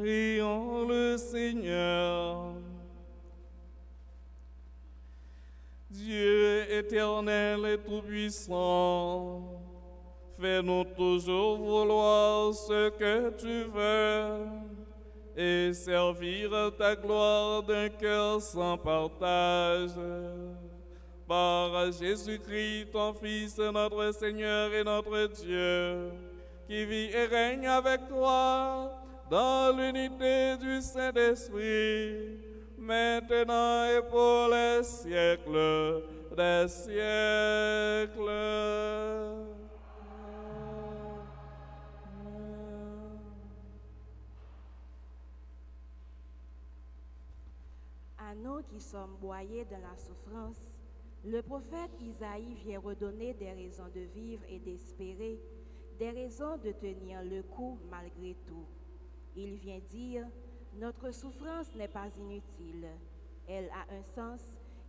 Prions le Seigneur. Dieu éternel et tout-puissant, fais-nous toujours vouloir ce que tu veux et servir ta gloire d'un cœur sans partage. Par Jésus-Christ, ton Fils, notre Seigneur et notre Dieu, qui vit et règne avec toi dans l'unité du Saint-Esprit, maintenant et pour les siècles des siècles. À nous qui sommes broyés dans la souffrance, le prophète Isaïe vient redonner des raisons de vivre et d'espérer, des raisons de tenir le coup malgré tout. Il vient dire, notre souffrance n'est pas inutile, elle a un sens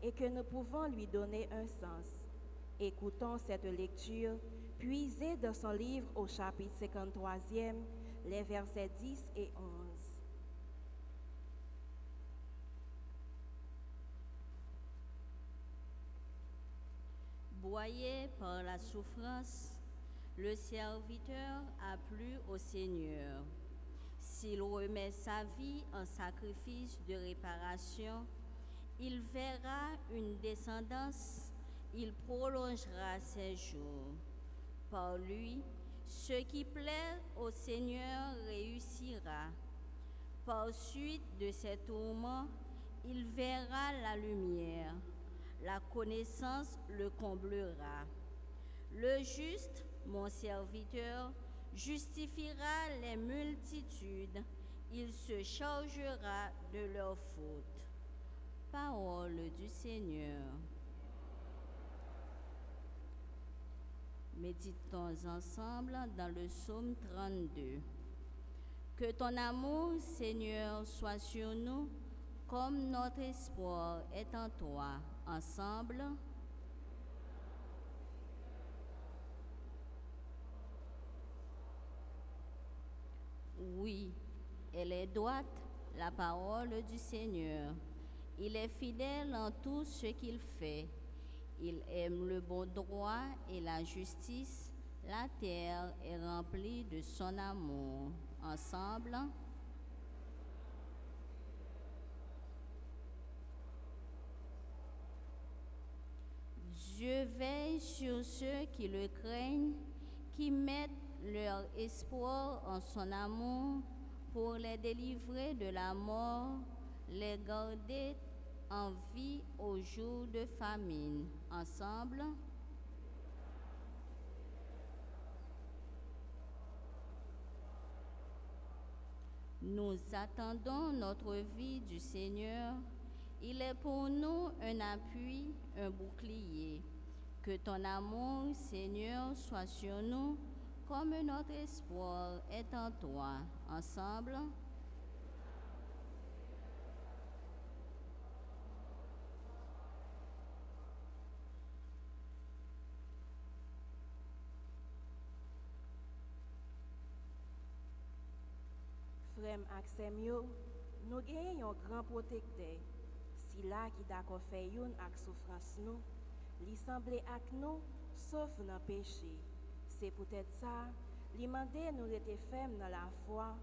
et que nous pouvons lui donner un sens. Écoutons cette lecture puisée dans son livre au chapitre 53e, les versets 10 et 11. Broyé par la souffrance, le serviteur a plu au Seigneur. S'il remet sa vie en sacrifice de réparation, il verra une descendance, il prolongera ses jours. Par lui, ce qui plaît au Seigneur réussira. Par suite de ses tourments, il verra la lumière. La connaissance le comblera. Le juste, mon serviteur, justifiera les multitudes. Il se chargera de leurs fautes. Parole du Seigneur. Méditons ensemble dans le psaume 32. Que ton amour, Seigneur, soit sur nous, comme notre espoir est en toi. Ensemble. Oui, elle est droite, la parole du Seigneur. Il est fidèle en tout ce qu'il fait. Il aime le bon droit et la justice. La terre est remplie de son amour. Ensemble. Dieu veille sur ceux qui le craignent, qui mettent leur espoir en son amour pour les délivrer de la mort, les garder en vie au jour de famine. Ensemble. Nous attendons notre vie du Seigneur. Il est pour nous un appui, un bouclier. Que ton amour, Seigneur, soit sur nous, comme notre espoir est en toi. Ensemble. Frère Aksemio, nous gagnons un grand protecteur. Si là qui d'accord fait une avec souffrance nous, li semble ak nous, sauf dans péché. C'est peut-être ça, li mande nous rester fermes dans la foi.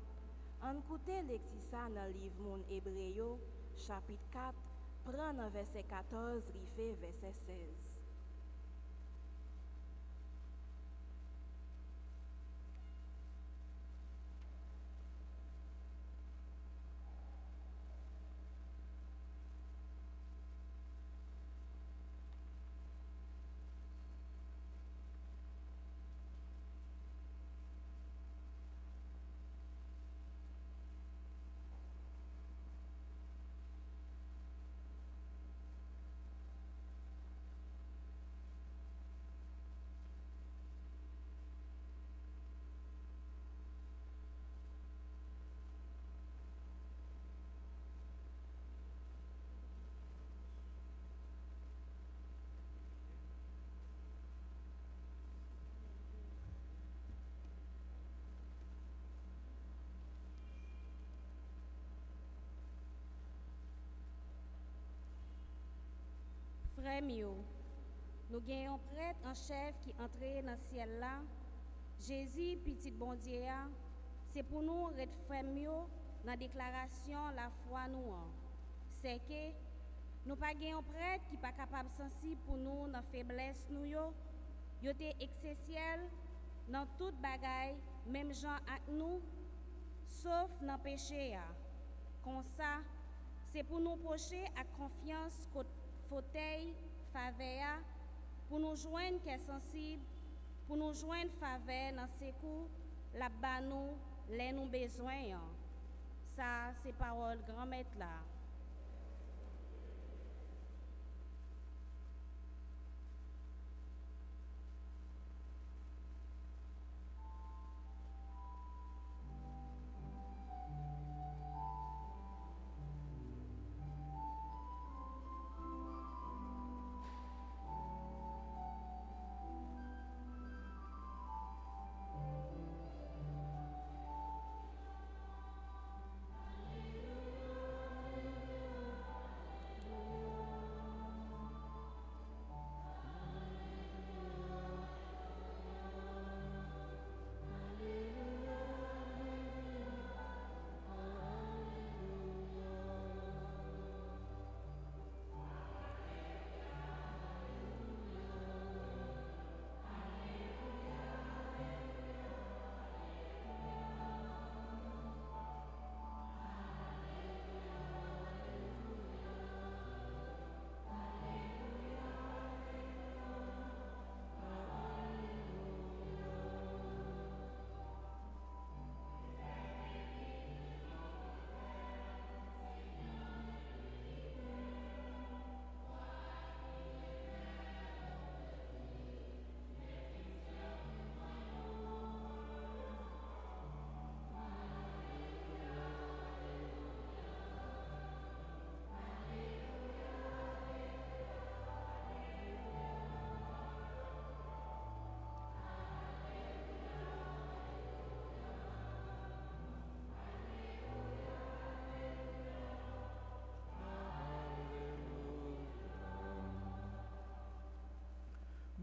En écouter l'exisa dans le livre Moun Hébreu, chapitre 4, prend verset 14, rivé verset 16. Frère mio, nous gagnons prêtre en chef qui entré dans le ciel là. Jésus, petit bon Dieu, c'est pour nous être frère mio dans la déclaration la foi nous. C'est que nous pas gagnons prêtre qui pas capable sensible pour nous dans faiblesse nous yo. Yo était essentiel dans toute bagaille, même gens avec nous, sauf dans péché. Comme ça, c'est pour nous procher à confiance fauteuil faveur pour nous joindre qui est sensible, pour nous joindre faveur dans ces coups, la bas nous, les nous besoin. Ça, c'est parole grand maître là.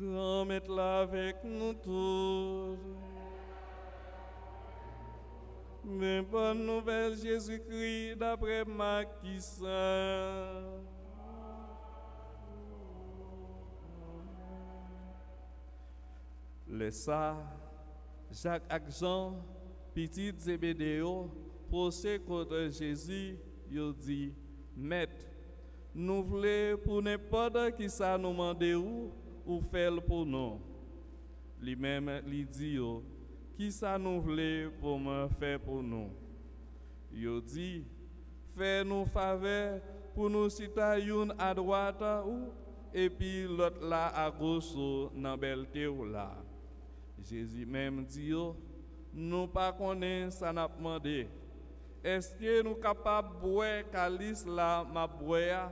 Grand Maître là avec nous tous. Mais bonne nouvelle Jésus-Christ d'après Matthieu. Le ça, Jacques et Jean, petit Zébédéo, procès contre Jésus, il dit, Maître, nous voulons pour n'importe qui ça nous demande ou faire pour nous. Lui-même, lui dit, qui ça nous voulons pour me faire pour nous. Il dit, fais-nous faveur pour nous citer une à droite et puis l'autre là à gauche dans belté ou là. Jésus même dit, nous pas connaissons ça n'a demandé. Est-ce que nous capables de boire calice là ma boire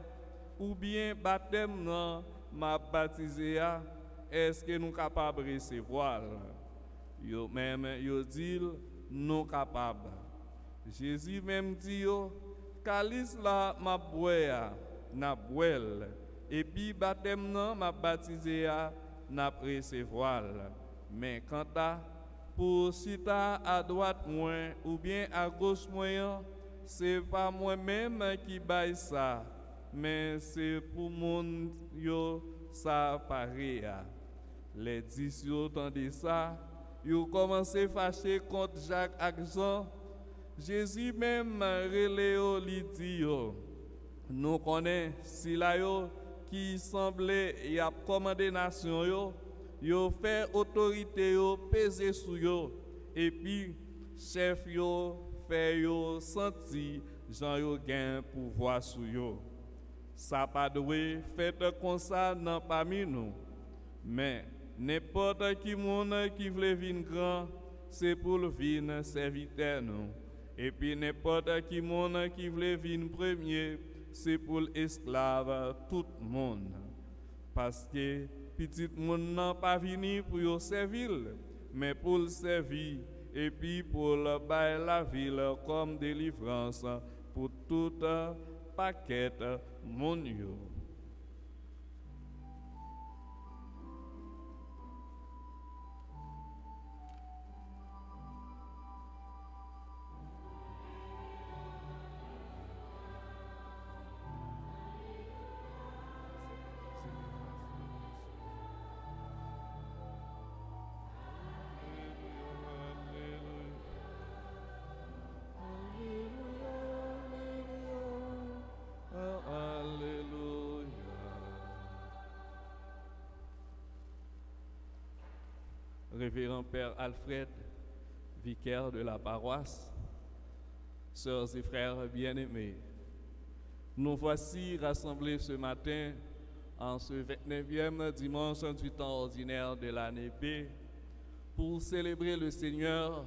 ou bien baptême non m'a baptisé? Est-ce que nous capables de recevoir? Yo même yo dit nous capables. Jésus même dit calice là m'a boire n'a boire et puis baptême non m'a baptisé n'a recevoir. Mais quant à pour citer à droite moins ou bien à gauche moins, c'est pas moi-même qui baille ça, mais c'est pour mon yo ça pareil. Les disciples entendaient ça, ils ont commencé à fâcher contre Jacques et Jean. Jésus même reléo li dit nous connaissons si là yo qui semblait y a commandé nation yo fait autorité yo peser sur yo et puis chef yo fait yo senti Jean yo gain pouvoir sur yo. Ça pas doué fait comme ça dans parmi nous. Mais n'importe qui monde qui veut venir grand, c'est pour le venir serviteur nous. Et puis n'importe qui monde qui veut venir premier, c'est pour l'esclave tout le monde. Parce que petit monde n'a pas venu pour le servir, mais pour le servir et puis pour le bailler la ville comme délivrance pour tout paquet monde. révérend Père Alfred, vicaire de la paroisse, sœurs et frères bien-aimés, nous voici rassemblés ce matin en ce 29e dimanche du temps ordinaire de l'année B pour célébrer le Seigneur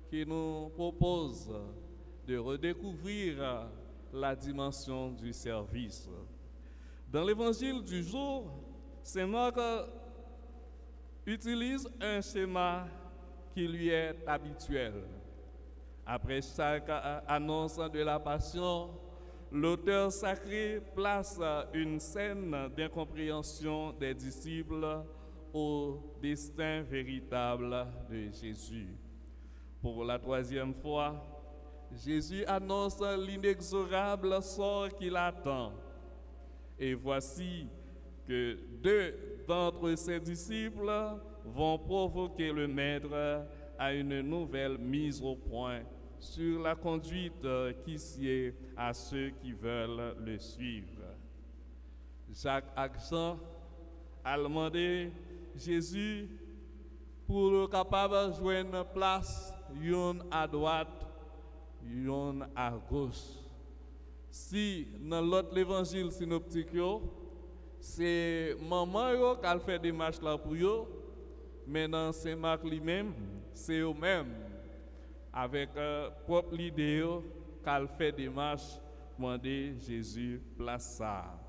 qui nous propose de redécouvrir la dimension du service. Dans l'évangile du jour, Saint Marc utilise un schéma qui lui est habituel. Après chaque annonce de la Passion, l'auteur sacré place une scène d'incompréhension des disciples au destin véritable de Jésus. Pour la 3e fois, Jésus annonce l'inexorable sort qui l'attend. Et voici que 2 d'entre ses disciples vont provoquer le Maître à une nouvelle mise au point sur la conduite qui sied à ceux qui veulent le suivre. Jacques Action a demandé Jésus pour le capable de joindre une place, une à droite, une à gauche. Si dans l'autre évangile synoptique, c'est maman qui a fait des marches là pour eux, mais dans Saint Marc lui-même, c'est eux-mêmes, avec propre idée, qu'elle fait des marches, demander Jésus place ça.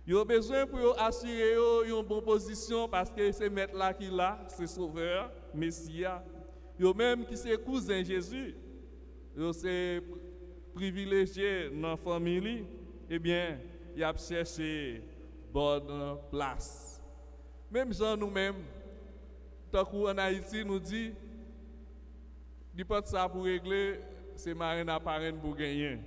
Ils ont besoin pour assurer une bonne position parce que c'est maître là qui là, c'est sauveur, Messia. Ils ont même qui c'est cousin Jésus. Ils sont privilégiés dans la famille, eh bien, ils ont cherché bonne place. Même gens nous-mêmes, tant qu'en Haïti nous dit, il pas ça pour régler, c'est marine à parrain pour gagner.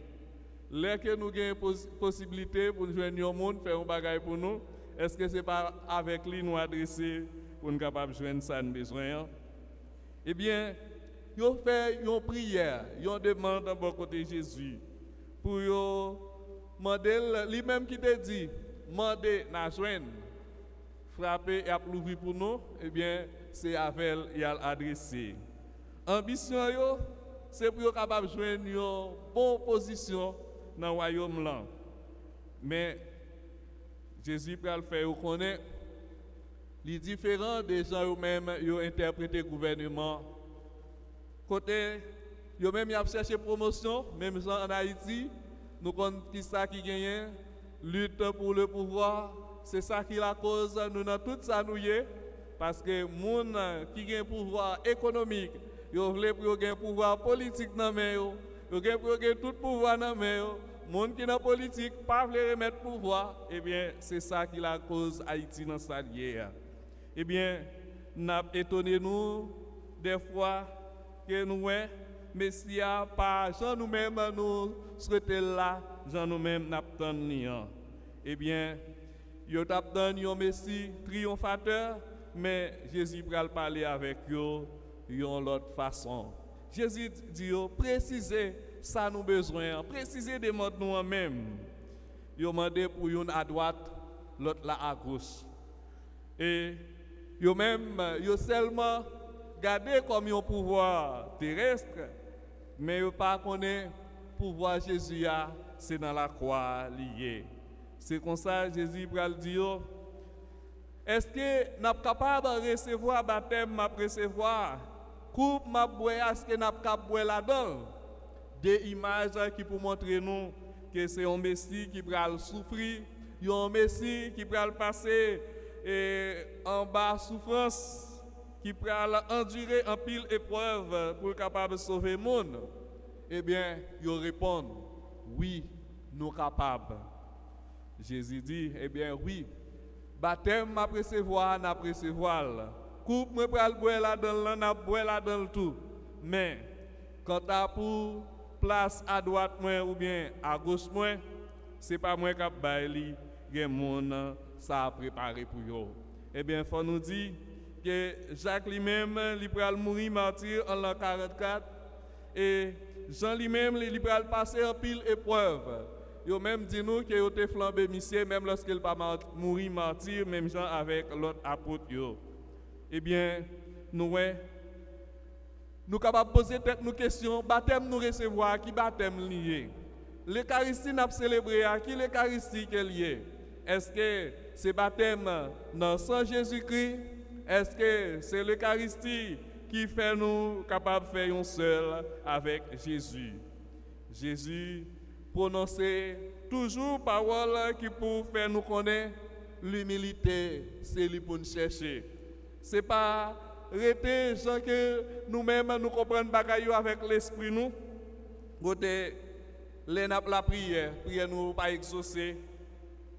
Là que nous avons possibilité pour nous joindre au monde, faire un bagage pour nous, est-ce que ce n'est pas avec lui nous adresser pour nous capables de joindre ça nous besoin? Eh bien, ils ont fait une prière, ils ont demandé à bon côté Jésus pour demander lui-même qui te dit, demander à joindre, frapper et applaudir pour nous, eh bien, c'est avec il a adressé. Ambition, c'est pour être capable de joindre une bonne position dans le royaume là. Mais Jésus peut le faire connaître les différents des gens eux-mêmes ont interprété le gouvernement. Côté, ils même ont cherché promotion, même gens en Haïti, nous connaissons qui ça qui gagne, lutte pour le pouvoir, c'est ça qui est la cause, nous dans tout ça nous y est, parce que les gens qui ont un pouvoir économique, ils veulent pour un pouvoir politique dans main, ils veulent pour tout pouvoir dans main. Les gens qui sont dans la politique, pas veulent remettre pouvoir, eh bien, c'est ça qui est la cause Haïti dans sa liée. Eh bien, nous étonnons nous des fois que nous, Messia, pas Jean nous-mêmes nous souhaitons là, Jean nous-mêmes n'attendons. Eh bien, ils attendent un Messie triomphateur, mais Jésus va parler avec eux d'une autre façon. Jésus dit, précisez ça nous besoin, précisez des mots nous-mêmes. Ils ont demandé pour une à droite, l'autre là à gauche. Et ils ont seulement gardé comme un pouvoir terrestre, mais ils n'ont pas connu le pouvoir Jésus, c'est dans la croix lié. C'est comme ça que Jésus va le dire. Est-ce que nous sommes capables de recevoir le baptême, de recevoir coupe, est-ce que nous sommes capables de boire là-dedans? Des images qui pour montrer nous que c'est un Messie qui va souffrir, un Messie qui va passer en bas souffrance, qui va endurer en pile épreuve pour être capable de sauver le monde. Eh bien, ils répondent, oui, nous sommes capables. Jésus dit, eh bien oui, baptême m'a recevoir, n'a recevoir. Coupe me pral boire là-dedans, n'a boire là-dedans tout. Mais quand t'as pour place à droite moi ou bien à gauche moi, c'est pas moi qui baili, gen monde ça a préparé pour yo. Eh bien, faut nous dire que Jacques lui-même, il pral mourir martyr en l'an 44 et Jean lui-même, il pral passer en pile épreuve. Yo même dit nous que yo te flambé monsieur même lorsqu'il pas mourir martyr même Jean avec l'autre apôtre yo. Eh bien, nous sommes capables de poser nos questions, baptême nous recevoir, qui baptême lié. L'Eucharistie nous célébrer, qui l'Eucharistie est lié. Est-ce que c'est baptême dans le sang Jésus-Christ? Est-ce que c'est l'Eucharistie qui fait nous capables de faire un seul avec Jésus? Jésus prononçait toujours parole qui pour faire nous connaître l'humilité, c'est lui pour nous chercher. C'est pas rester gens que nous-mêmes nous comprenons bagaille avec l'esprit nous. Côté la prière nous pas exaucer.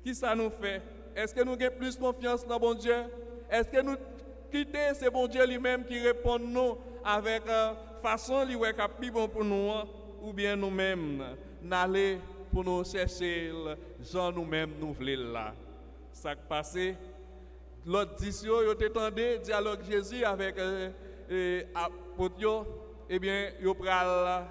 Qui ça nous fait? Est-ce que nous avons plus confiance dans bon Dieu? Est-ce que nous quittons ce bon Dieu lui-même qui répond nous avec façon lui est bon pour nous, ou bien nous-mêmes n'aller pour nous chercher gens nous-mêmes nous voulons là? Ça qui passé, l'autre discussion, il entendu dialogue Jésus avec apôtre, eh bien, il pral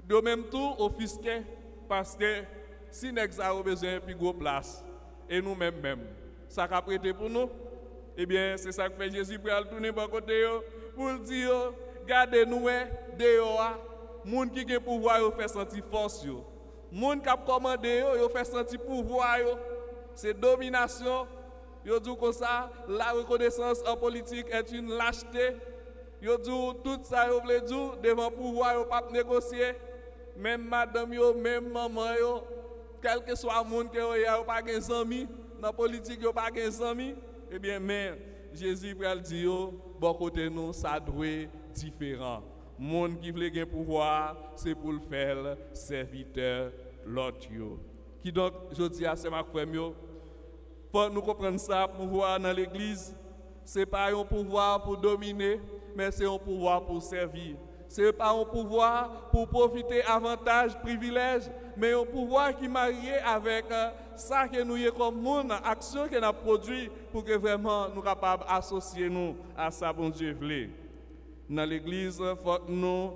de même tout offusqué parce que si nous avons besoin de plus grosse place et nous-mêmes, ça a prêté pour nous, eh bien, c'est ça que fait Jésus pour aller tourner par côté pour dire, gardez-nous dehors, moun qui a pouvoir yo fait sentir force yo. Moun qui a commandé yo fait sentir pouvoir yo. C'est domination. Yo dit comme ça, la reconnaissance en politique est une lâcheté. Yo dit tout ça yo veut dire devant pouvoir yo pas négocier. Même madame yo, même maman yo, quel que soit monde que yo pas gen amis, dans politique yo pas gen amis, eh bien mais Jésus pral dit yo, bon côté nous ça doit différent. Monde qui veut gagner pouvoir, c'est pour le faire serviteur l'autre yo. Qui donc je dis à c'est ma frère yo, faut nous comprendre ça, pouvoir dans l'église, c'est pas un pouvoir pour dominer, mais c'est un pouvoir pour servir. C'est pas un pouvoir pour profiter avantages, privilèges, mais un pouvoir qui est marié avec ça que nous sommes comme monde, action que nous avons produit pour que vraiment nous soyons capables d'associer nous à ça bon Dieu voulait. Dans l'église, il faut que nous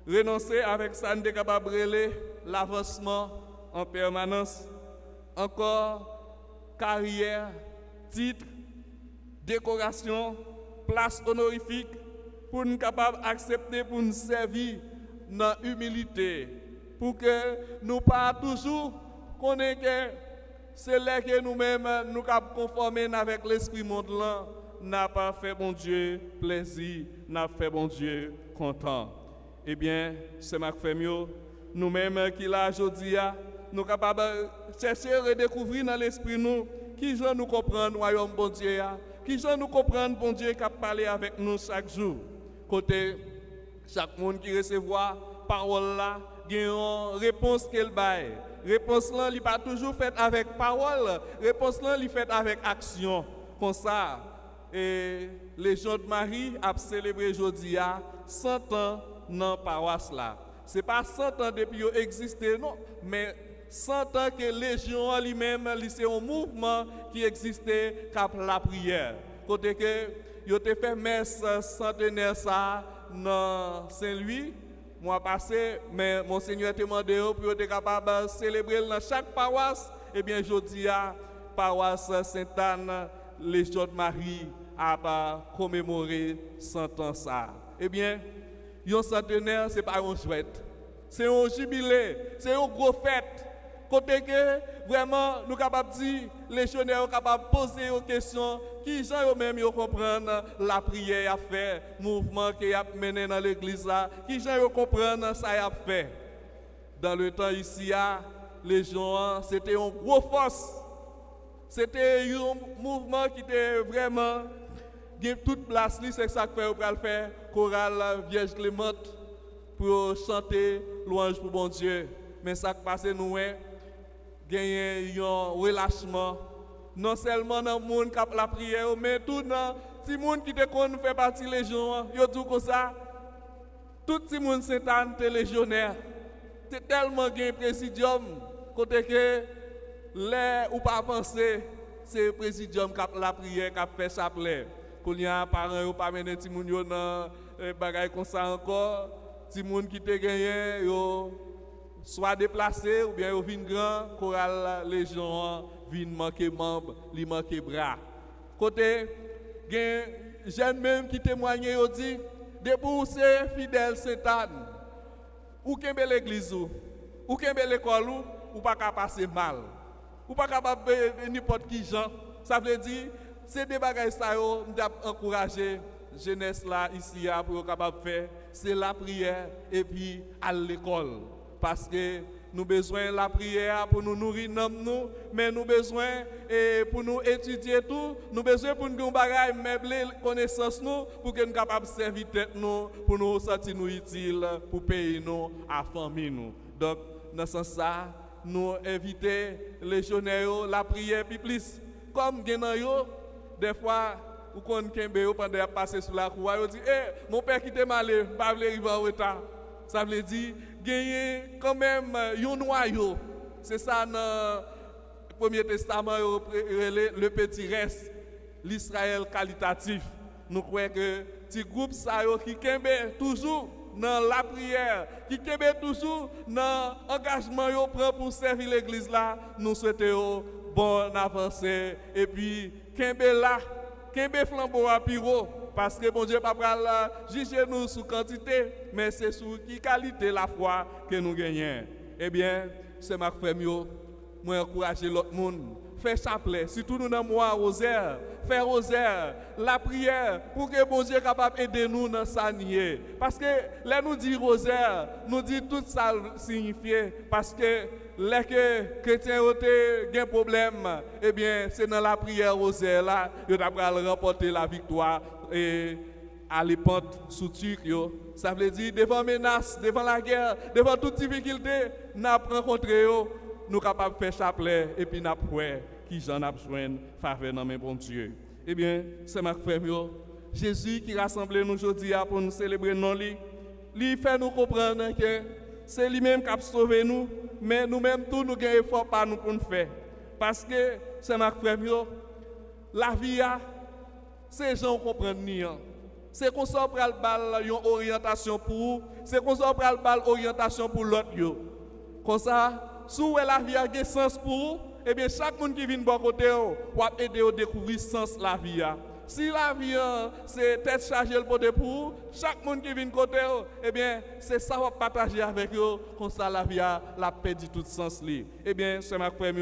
renoncer avec ça, nous sommes capables de l'avancement en permanence. Encore, carrière, titre, décoration, place honorifique, pour nous capables d'accepter, pour nous servir dans l'humilité, pour que nous pas toujours connaître que c'est là que nous-mêmes nous capables conformer avec l'esprit monde là, n'a pas fait bon Dieu plaisir, n'a fait bon Dieu content. Eh bien, c'est ma famille, nous-mêmes qui là aujourd'hui, nous capables de chercher à redécouvrir dans l'esprit nous qui gens nous comprendre royaume bon Dieu, qui gens nous comprendre bon Dieu qui a parlé avec nous chaque jour. Côté chaque monde qui recevoir parole là, il y a une réponse qu'elle baille. Réponse là, il pas toujours faite avec parole, réponse là, il fait avec action. Comme ça, et les gens de Marie a célébré aujourd'hui 100 ans dans la paroisse là. Ce n'est pas 100 ans depuis qu'ils existé, non, mais 100 ans que Légion lui-même, c'est un mouvement qui existait comme la prière. Côté que ils ont fait messe centenaire ça dans Saint-Louis, mois passé, mais Monseigneur t'a demandé pour être capable de célébrer dans chaque paroisse. Eh bien, aujourd'hui, paroisse Sainte-Anne, Légion de Marie a commémoré 100 ans ça. Eh bien, un centenaire, ce n'est pas un chouette. C'est un jubilé, c'est une grosse fête. Côté que vraiment nous capables de dire, les légionnaires sont capables de poser aux questions qui gens eux-mêmes comprennent la prière à faire, le mouvement qui a mené dans l'église là, qui gens comprennent ça a fait. Dans le temps ici, les gens, c'était une grosse force. C'était un mouvement qui était vraiment toute place, c'est ça que vous pouvez faire, chorale Vierge Clémente pour chanter louange pour bon Dieu. Mais ça qui passe nous, gagner un relâchement, non seulement dans le monde qui a la prière, mais tout dans le monde qui fait partie des légions. Yo tout comme ça, tout le monde c'est un légionnaire. C'est tellement un présidium, côté que les ou pas penser, c'est le présidium qui a la prière, qui a fait chapelet. Quand il y a un parent ou pas mener ti moun yo dans bagay comme ça encore, ti moun qui te gagné yo soit déplacé ou bien yo vinn grand, chorale légion vinn manquer membre, li manquer bras. Côté gen jeunes même qui témoignent, ils disent, depuis c'est fidèle Sainte-Anne, ou kembe l'église ou kembe l'école ou pas capable passer mal. Ou pas capable n'importe qui gens. Ça veut dire c'est des bagages ça yo encourager jeunesse là ici pour capable faire c'est la prière et puis à l'école parce que nous besoin la prière pour nous nourrir nous mais nous besoin pour nous étudier tout nous besoin pour nous bagages meubler connaissance nous pour que nous capable servir tête nous pour nous sentir nous utile pour payer nous à famille nous donc dans ce sens ça nous inviter les jeunes la prière puis plus comme yo des fois ou qu'on kembe pendant passer sur la cour yo dit mon père qui t'est malé pas vle arriver en retard ça veut dire gagner quand même un noyau c'est ça dans le Premier Testament le petit reste l'Israël qualitatif nous croyons que petit groupe ça yo qui kembe toujours dans la prière, qui kembe toujours dans l'engagement yo prend pour servir l'église là, nous souhaitons bonne avancée et puis kembe là, kembe flambeau à piro parce que bon Dieu pas pral juger nous sous quantité, mais c'est sous qui qualité la foi que nous gagnons. Eh bien, c'est ma frère moi encourager l'autre monde. Faire chapelet, surtout nous dans mois rosaire, faire rosaire, la prière pour que bon Dieu soit capable d'aider nous dans sa nier. Parce que là nous dit rosaire, nous dit tout ça signifie parce que les chrétiens ont un problème, eh bien c'est dans la prière rosaire là, ils doivent remporter la victoire et à l'épante sous Turc. Ça veut dire devant menace, devant la guerre, devant toute difficulté, nous avons rencontré nous sommes capables de faire chapelet et puis nous avons qui j'en a besoin faveur dans mes bons Dieu. Eh bien, c'est ma frère, Jésus qui rassemble nous aujourd'hui pour nous célébrer non lui. Il fait nous comprendre que c'est lui-même qui a sauvé nous, mais nous-mêmes tous nous avons un effort par nous pour nous faire. Parce que c'est ma frère, la vie, c'est gens qui comprennent. C'est qu'on s'en prend une orientation pour vous, c'est qu'on s'en prend une orientation pour l'autre. Comme ça, si la vie a un sens pour vous, eh bien, chaque monde qui vient de bon côté, va aider à découvrir le sens de la vie. Si la vie, c'est tête chargée pour vous, chaque monde qui vient de côté, eh bien, c'est ça qu'on va partager avec eux, comme ça la vie a perdu tout sens. Eh bien, c'est ma frère,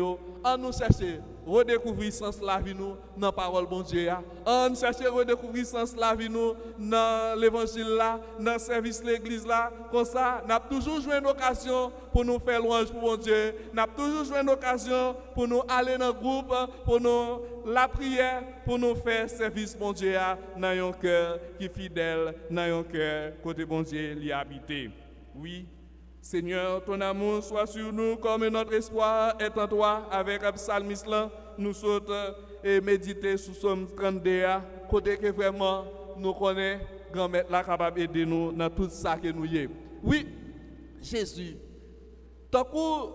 on nous cherche redécouvrir le sens de la vie nous dans la parole bon Dieu. On cherche redécouvrir le sens de la vie nous dans l'évangile là, dans le service de l'église là. Comme ça, nous avons toujours joué une occasion pour nous faire louange pour bon Dieu. Nous avons toujours joué une occasion pour nous aller dans le groupe, pour nous la prière, pour nous faire service bon Dieu dans un cœur qui est fidèle, dans un cœur côté bon Dieu l'y habiter. Oui. Seigneur, ton amour soit sur nous comme notre espoir est en toi. Avec le psalmiste, nous sautons et méditer sous Somme 32, côté que vraiment nous connaissons, grand-mère là capable d'aider nous dans tout ça que nous y est. Oui, Jésus, tant que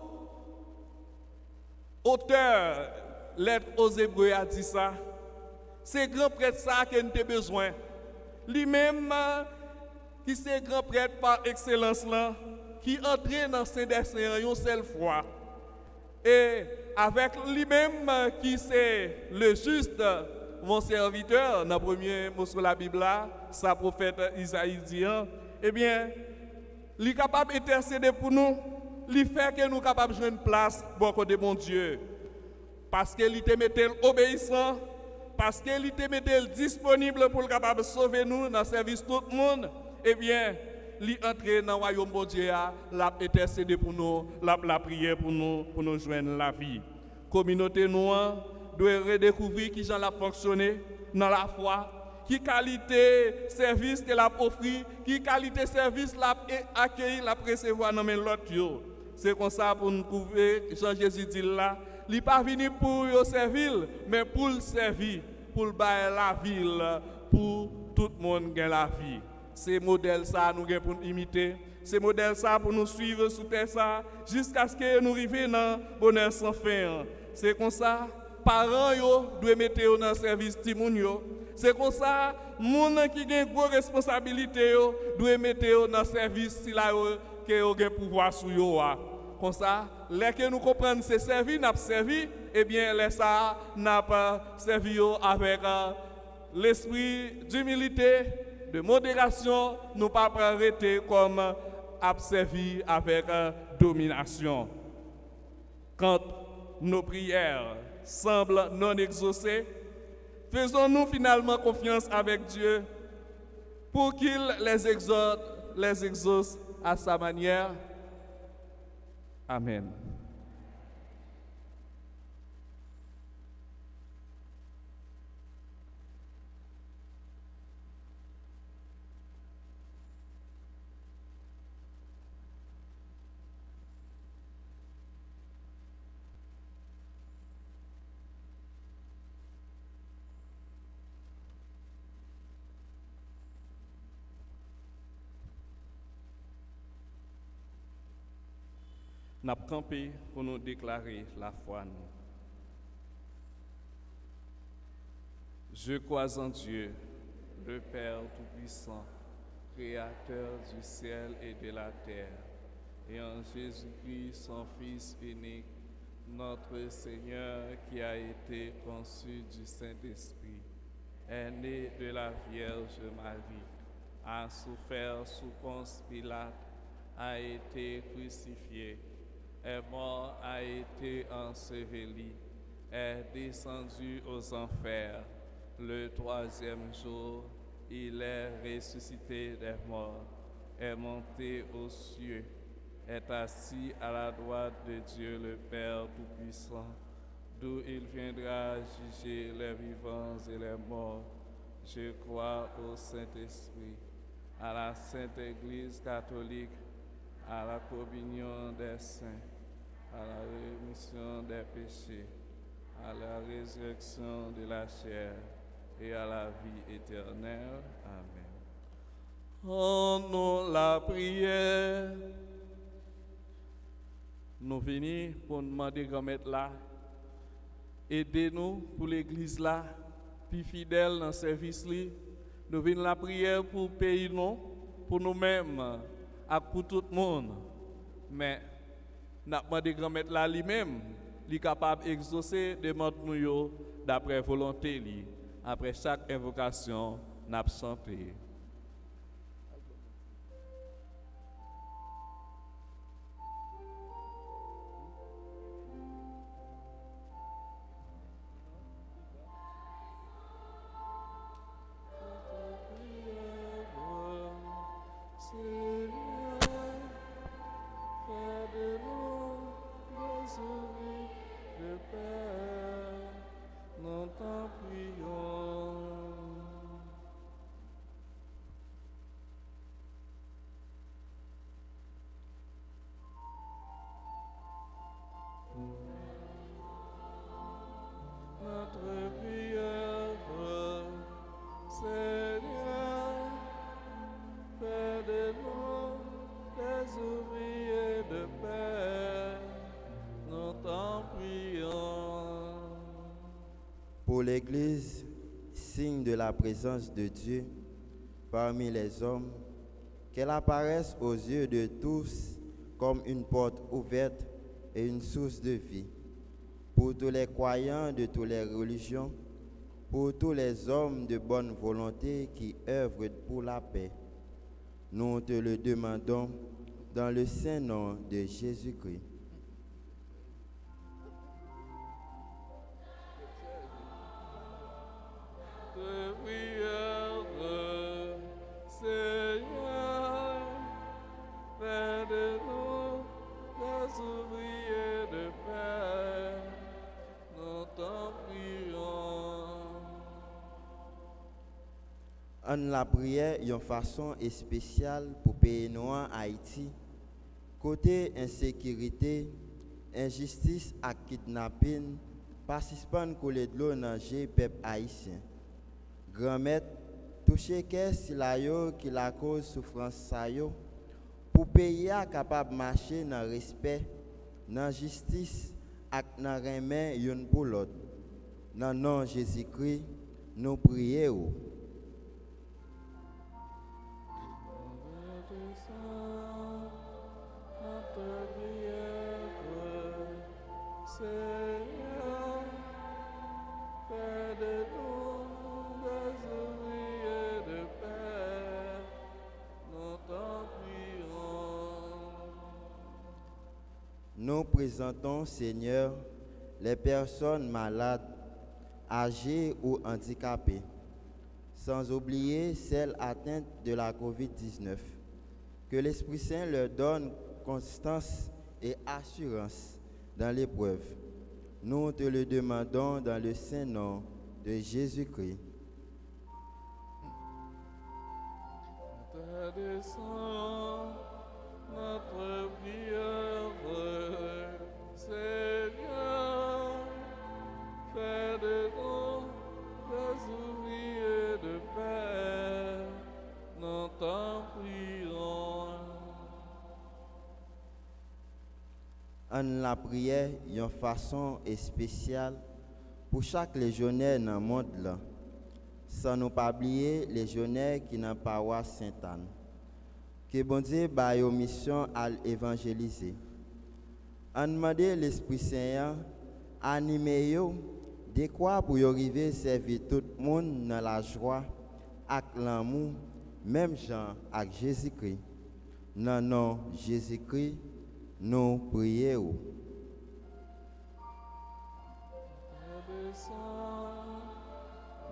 auteur lettre aux Hébreux a dit ça, c'est grand prêtre ça que nous avons besoin. Lui-même, qui c'est grand prêtre par excellence là, qui entre dans Saint-Destin une seule fois. Et avec lui-même qui c'est le juste, mon serviteur, dans le premier mot sur la Bible, sa prophète Isaïe dit, eh bien, il est capable d'intercéder pour nous, il fait que nous sommes capables de jouer une place pour côté de mon Dieu. Parce qu'il était obéissant, parce qu'il était disponible pour le capable de sauver nous dans le service de tout le monde, eh bien, li entrer dans le royaume de Dieu, l'a intercéder pour nous, la prière pour nous joindre la vie. Communauté noire doit redécouvrir qui j'en a fonctionné dans la foi, qui qualité service qu'elle a offert, qui qualité service l'a accueilli, l'a recevoir dans l'autre. C'est comme ça pour nous trouver, Jean-Jésus dit là, il n'est pas venu pour servir, mais pour le servir, pour le bailler la ville, pour tout le monde qui a la vie. C'est modèle ça nous avons pour nous imiter, c'est modèle ça pour nous suivre sous terre ça jusqu'à ce que nous arrivions dans le bonheur sans fin. C'est comme ça, parents doivent mettre dans le service de moun. C'est comme ça, les gens qui ont une grosse responsabilité doivent mettre dans le service si là qui ont un pouvoir sur eux. Comme ça, les que nous comprenons c'est servi, n'a pas servi, eh bien les ça n'a pas servi avec l'esprit d'humilité, de modération, nous pas arrêter comme observer avec domination. Quand nos prières semblent non exaucées, faisons-nous finalement confiance avec Dieu pour qu'il les exauce à sa manière. Amen. Nous avons campé pour nous déclarer la foi. Je crois en Dieu, le Père Tout-Puissant, Créateur du ciel et de la terre, et en Jésus-Christ, son Fils unique, notre Seigneur, qui a été conçu du Saint-Esprit, est né de la Vierge Marie, a souffert sous Ponce Pilate, a été crucifié, est mort, a été enseveli, est descendu aux enfers. Le troisième jour, il est ressuscité des morts, est monté aux cieux, est assis à la droite de Dieu le Père Tout-Puissant, d'où il viendra juger les vivants et les morts. Je crois au Saint-Esprit, à la Sainte Église catholique, à la communion des saints, à la rémission des péchés, à la résurrection de la chair et à la vie éternelle. Amen. Rendons la prière. Nous venons pour nous demander grand maître là, aidez-nous pour l'église là, plus fidèle dans le service là. Nous venons la prière pour le pays, non, pour nous-mêmes, et pour tout le monde. Mais nous demandons grand maître là lui-même, il est capable d'exaucer demande nous d'après volonté lui. Après chaque invocation, nous avons chanté. Pour l'Église, signe de la présence de Dieu parmi les hommes, qu'elle apparaisse aux yeux de tous comme une porte ouverte et une source de vie. Pour tous les croyants de toutes les religions, pour tous les hommes de bonne volonté qui œuvrent pour la paix, nous te le demandons dans le saint nom de Jésus-Christ. En la prière, une façon spéciale pour pays noirs Haïti, côté insécurité, injustice et kidnapping, participant coulé de l'eau dans le peuple haïtien. Grand maître, touché qu'est-ce qui la cause souffrance sa yo, pour pays capable de marcher dans le respect, dans la justice et dans le remède yon pour l'autre. Dans le nom de Jésus-Christ, nous prions. Seigneur, Père de nous, des nous présentons, Seigneur, les personnes malades, âgées ou handicapées, sans oublier celles atteintes de la COVID-19. Que l'Esprit Saint leur donne constance et assurance dans l'épreuve. Nous te le demandons dans le saint nom de Jésus-Christ. Descends notre prière, Seigneur, fais de nous des ouvriers de paix, nous t'en prions. En la prière, une façon spéciale pour chaque légionnaire dans le monde là. Sans nous pas oublier les légionnaires qui n'ont pas paroisse Sainte-Anne. Que bon Dieu ait une mission à évangéliser. En demandant l'Esprit Saint animer yo de quoi pour arriver servir tout le monde dans la joie avec l'amour, même Jean avec Jésus-Christ. Dans le nom de Jésus-Christ, nous prions.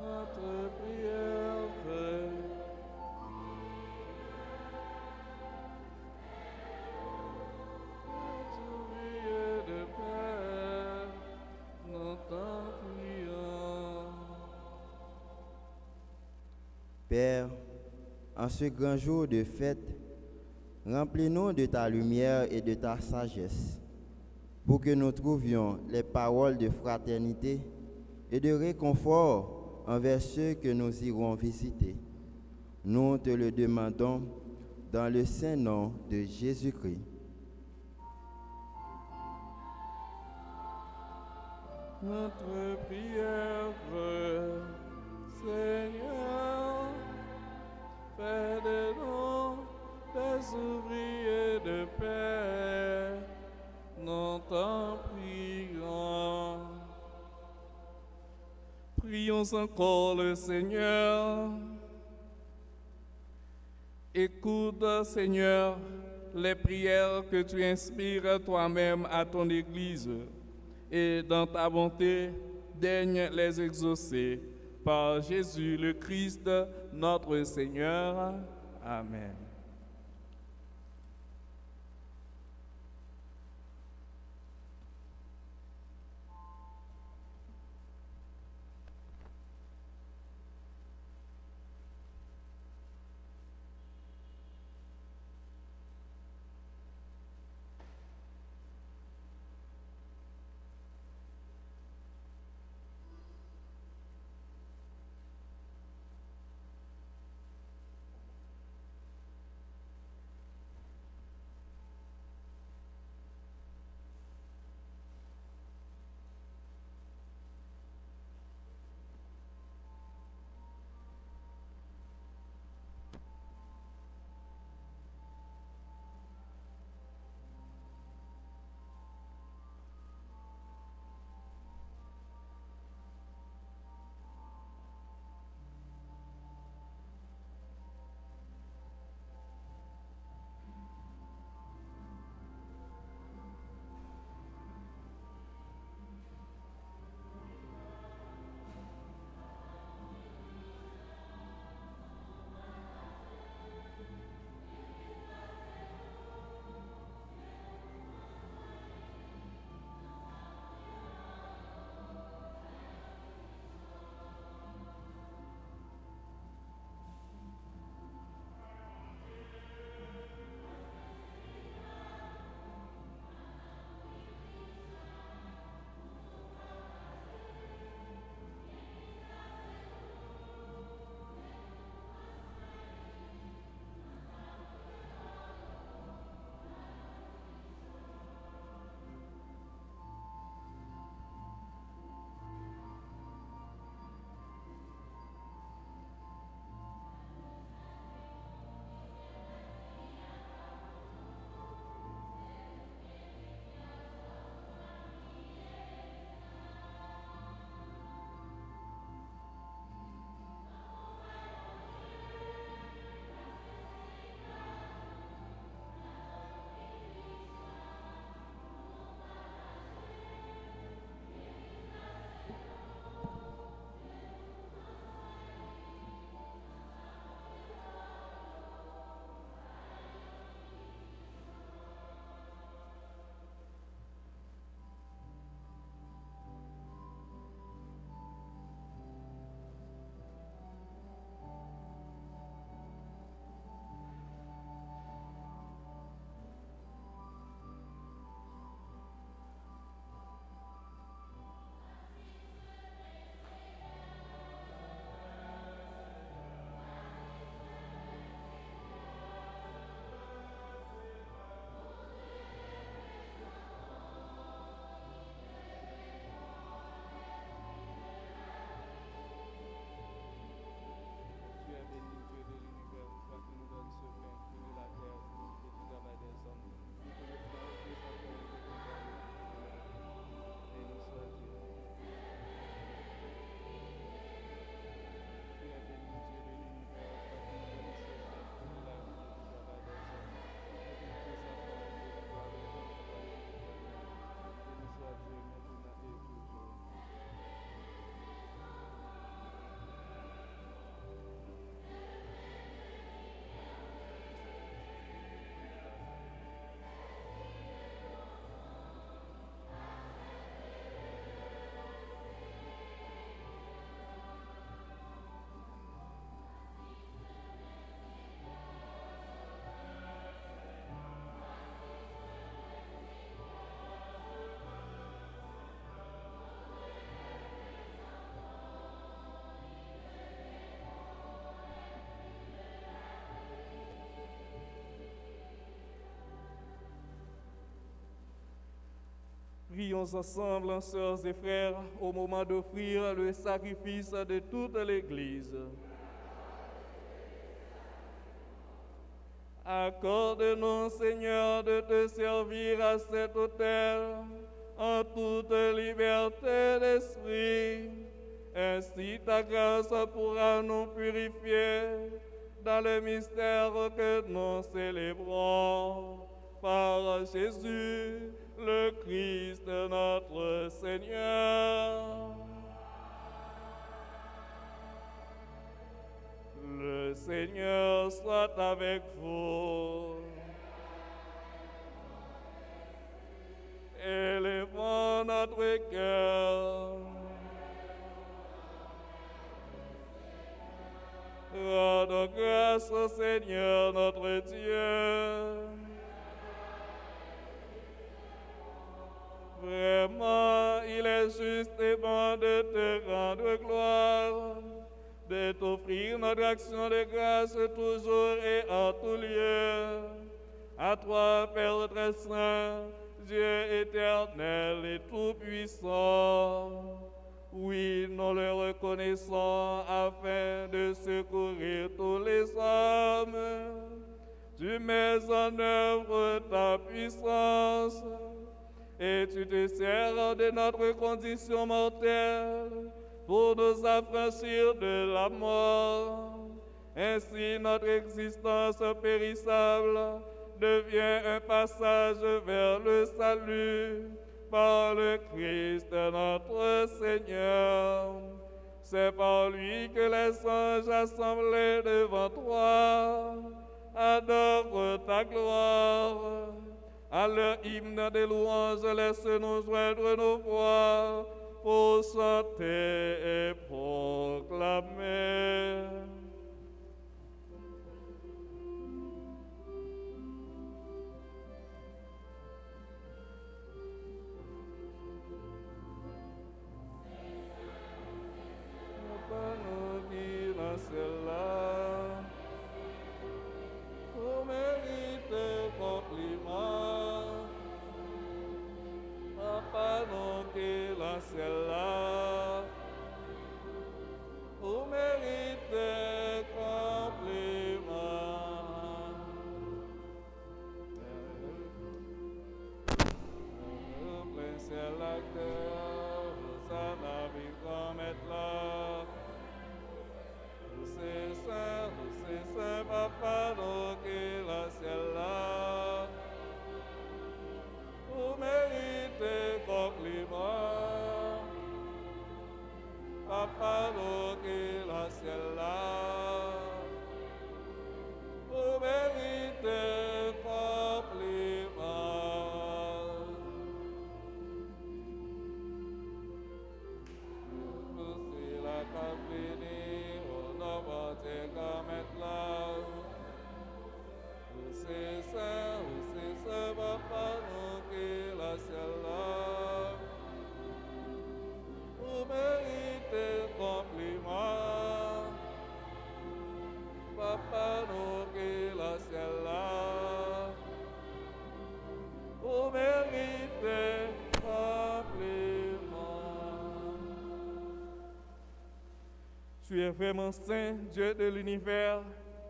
Notre prière, de paix, nous t'en prions. Père, en ce grand jour de fête, remplis-nous de ta lumière et de ta sagesse, pour que nous trouvions les paroles de fraternité et de réconfort envers ceux que nous irons visiter. Nous te le demandons dans le saint nom de Jésus-Christ. Notre prière, Seigneur, fais de nous des ouvriers de paix, nous t'en prions. Prions encore le Seigneur. Écoute, Seigneur, les prières que tu inspires toi-même à ton Église et dans ta bonté, daigne les exaucer par Jésus le Christ, notre Seigneur. Amen. Prions ensemble, sœurs et frères, au moment d'offrir le sacrifice de toute l'Église. Accorde-nous, Seigneur, de te servir à cet autel en toute liberté d'esprit. Ainsi, ta grâce pourra nous purifier dans le mystère que nous célébrons. Par Jésus, le Christ, notre Seigneur. Le Seigneur soit avec vous. Élevons notre cœur. Rendons grâce au Seigneur notre Dieu. Vraiment, il est juste et bon de te rendre gloire, de t'offrir notre action de grâce toujours et en tout lieu. À toi, Père très saint, Dieu éternel et tout-puissant. Oui, nous le reconnaissons afin de secourir tous les hommes. Tu mets en œuvre ta puissance et tu te sers de notre condition mortelle pour nous affranchir de la mort. Ainsi, notre existence périssable devient un passage vers le salut par le Christ notre Seigneur. C'est par lui que les anges assemblés devant toi adorent ta gloire. À leur hymne de louange, laisse-nous joindre nos voix pour chanter et proclamer. Papa nous qui dans ciel-là, pour mériter compliment. Papa nous qui dans ciel-là, pour mériter compliment. Plein ciel la terre, ça n'a vu comme être là. C'est saint, papa, nous qui la ciel-là, pour mériter compliment. Papa, nous qui la ciel-là, pour mériter compliment. Aussi la cabine, c'est comme être là. C'est ça, papa, nous qui la ciel-là, pour mériter compliment. Papa, nous qui la ciel-là, pour mériter compliment. Tu es vraiment saint, Dieu de l'univers,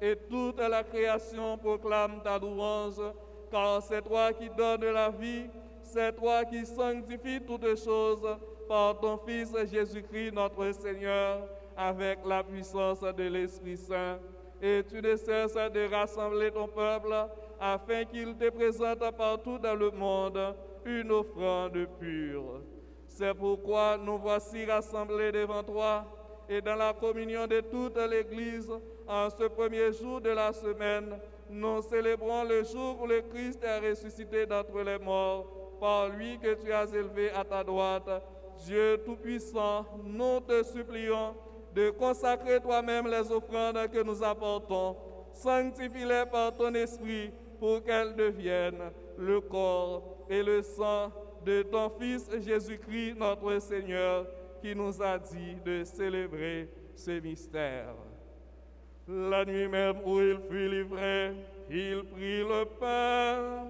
et toute la création proclame ta louange, car c'est toi qui donnes la vie, c'est toi qui sanctifies toutes choses par ton Fils Jésus-Christ notre Seigneur, avec la puissance de l'Esprit Saint. Et tu ne cesses de rassembler ton peuple afin qu'il te présente partout dans le monde une offrande pure. C'est pourquoi nous voici rassemblés devant toi, et dans la communion de toute l'Église, en ce premier jour de la semaine, nous célébrons le jour où le Christ est ressuscité d'entre les morts, par lui que tu as élevé à ta droite. Dieu Tout-Puissant, nous te supplions de consacrer toi-même les offrandes que nous apportons. Sanctifie-les par ton esprit pour qu'elles deviennent le corps et le sang de ton Fils Jésus-Christ notre Seigneur, qui nous a dit de célébrer ce mystère. La nuit même où il fut livré, il prit le pain,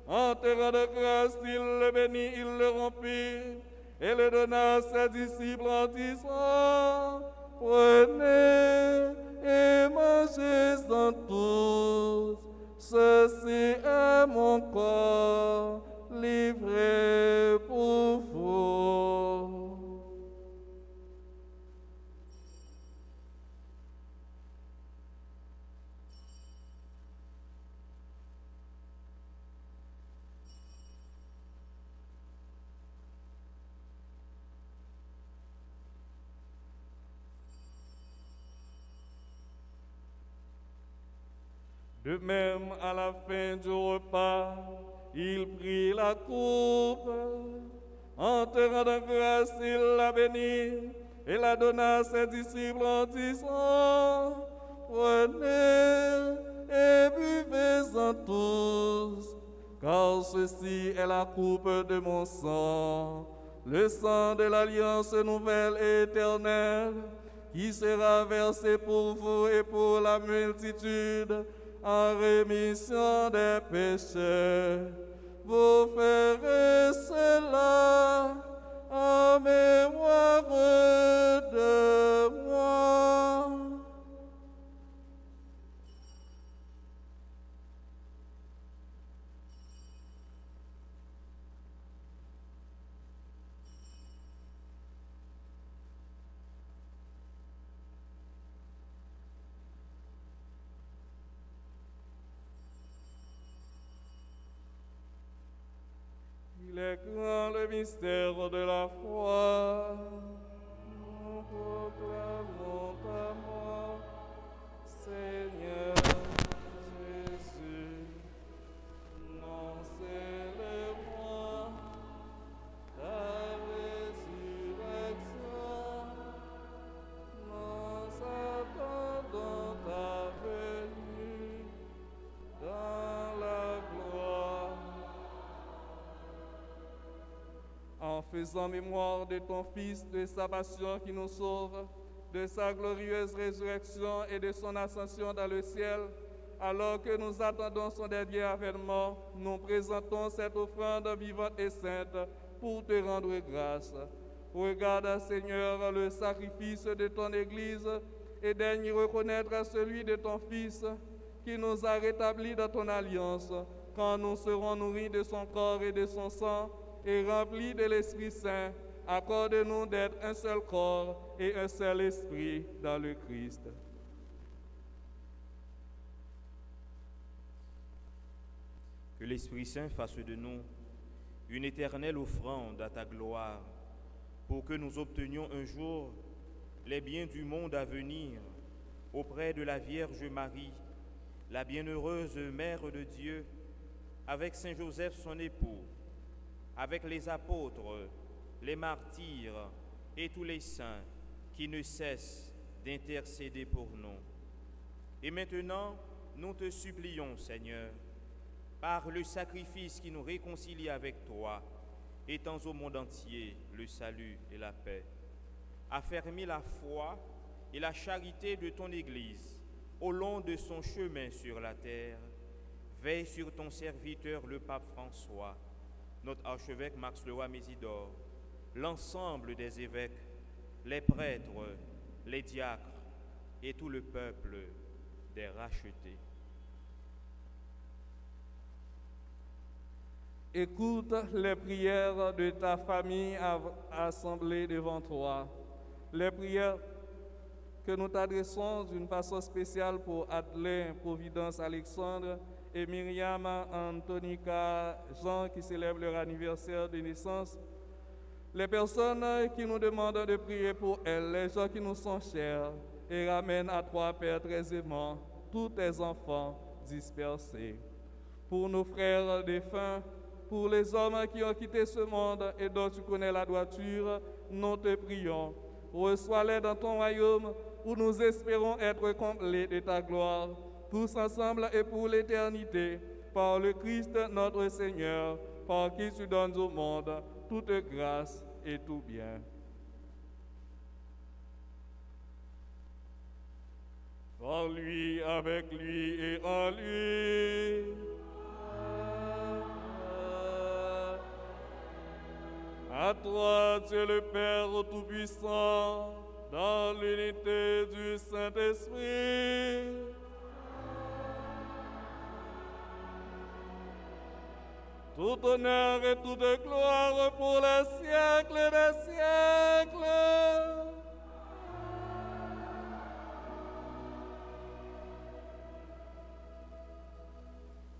en terre de grâce, il le bénit, il le rompit, et le donna à ses disciples en disant, prenez et mangez-en tous, ceci est mon corps livré pour vous. De même, à la fin du repas, il prit la coupe, en te rendant grâce, il la bénit et la donna à ses disciples en disant, prenez et buvez-en tous, car ceci est la coupe de mon sang, le sang de l'alliance nouvelle et éternelle, qui sera versé pour vous et pour la multitude, en rémission des péchés. Vous ferez cela en mémoire de moi. Il est grand le mystère de la foi. Nous proclamons ta mort, Seigneur Jésus. Nous célébrons ta résurrection. Nous attendons ta venue dans la gloire. En faisant mémoire de ton Fils, de sa passion qui nous sauve, de sa glorieuse résurrection et de son ascension dans le ciel, alors que nous attendons son dernier avènement, nous présentons cette offrande vivante et sainte pour te rendre grâce. Regarde, Seigneur, le sacrifice de ton Église et daigne reconnaître celui de ton Fils qui nous a rétablis dans ton alliance, quand nous serons nourris de son corps et de son sang, et remplis de l'Esprit Saint, accorde-nous d'être un seul corps et un seul esprit dans le Christ. Que l'Esprit Saint fasse de nous une éternelle offrande à ta gloire, pour que nous obtenions un jour les biens du monde à venir auprès de la Vierge Marie, la bienheureuse Mère de Dieu, avec Saint Joseph son époux, avec les apôtres, les martyrs et tous les saints qui ne cessent d'intercéder pour nous. Et maintenant, nous te supplions, Seigneur, par le sacrifice qui nous réconcilie avec toi, étends au monde entier le salut et la paix. Affermis la foi et la charité de ton Église au long de son chemin sur la terre. Veille sur ton serviteur, le pape François, notre archevêque Max Leroy Mésidor, l'ensemble des évêques, les prêtres, les diacres et tout le peuple des rachetés. Écoute les prières de ta famille assemblée devant toi, les prières que nous t'adressons d'une façon spéciale pour Adelin, Providence, Alexandre et Myriam, Antonica, Jean qui célèbrent leur anniversaire de naissance, les personnes qui nous demandent de prier pour elles, les gens qui nous sont chers, et ramène à toi, Père, très aimant, tous tes enfants dispersés. Pour nos frères défunts, pour les hommes qui ont quitté ce monde et dont tu connais la droiture, nous te prions. Reçois-les dans ton royaume où nous espérons être complets de ta gloire, tous ensemble et pour l'éternité, par le Christ notre Seigneur, par qui tu donnes au monde toute grâce et tout bien. Par lui, avec lui et en lui. Amen. À toi, Dieu le Père Tout-Puissant, dans l'unité du Saint-Esprit, tout honneur et toute gloire pour les siècles des siècles.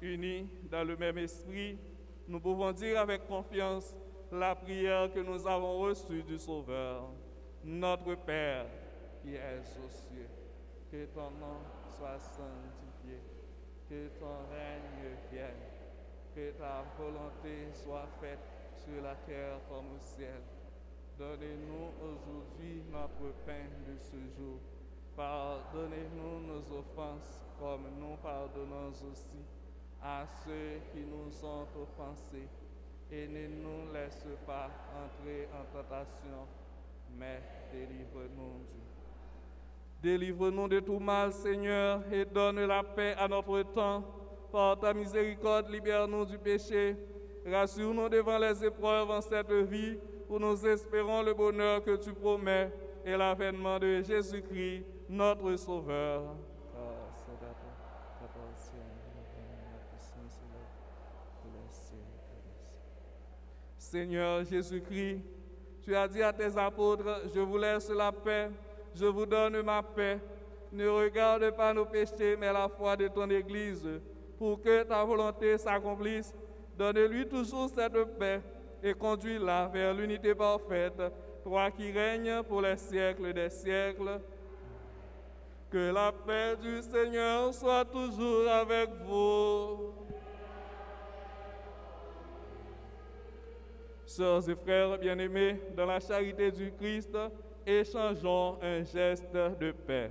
Unis dans le même esprit, nous pouvons dire avec confiance la prière que nous avons reçue du Sauveur. Notre Père qui es aux cieux, que ton nom soit sanctifié, que ton règne vienne, que ta volonté soit faite sur la terre comme au ciel. Donnez-nous aujourd'hui notre pain de ce jour. Pardonnez-nous nos offenses comme nous pardonnons aussi à ceux qui nous ont offensés. Et ne nous laisse pas entrer en tentation, mais délivre-nous du mal. Délivre-nous de tout mal, Seigneur, et donne la paix à notre temps. Par ta miséricorde, libère-nous du péché. Rassure-nous devant les épreuves en cette vie, où nous espérons le bonheur que tu promets et l'avènement de Jésus-Christ, notre Sauveur. Car c'est à toi qu'appartient la puissance et la siècle. Seigneur Jésus-Christ, tu as dit à tes apôtres, je vous laisse la paix, je vous donne ma paix. Ne regarde pas nos péchés, mais la foi de ton Église. Pour que ta volonté s'accomplisse, donne-lui toujours cette paix et conduis-la vers l'unité parfaite, toi qui règnes pour les siècles des siècles. Que la paix du Seigneur soit toujours avec vous. Sœurs et frères bien-aimés, dans la charité du Christ, échangeons un geste de paix.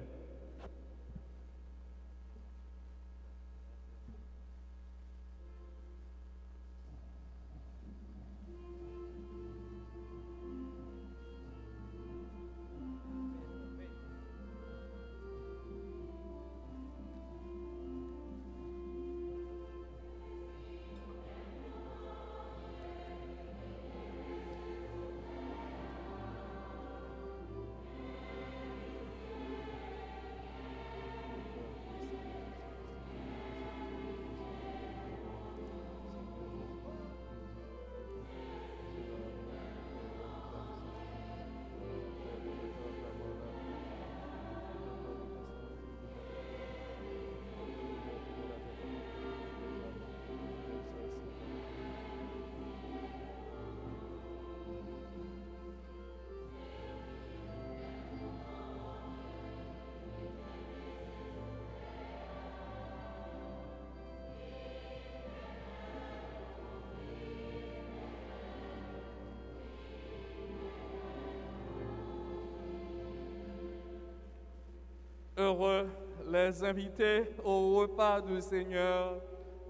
Heureux les invités au repas du Seigneur.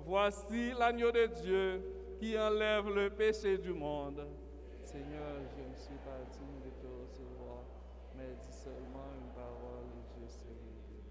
Voici l'agneau de Dieu qui enlève le péché du monde. Seigneur, je ne suis pas digne de te recevoir, mais dis seulement une parole et je serai guéri.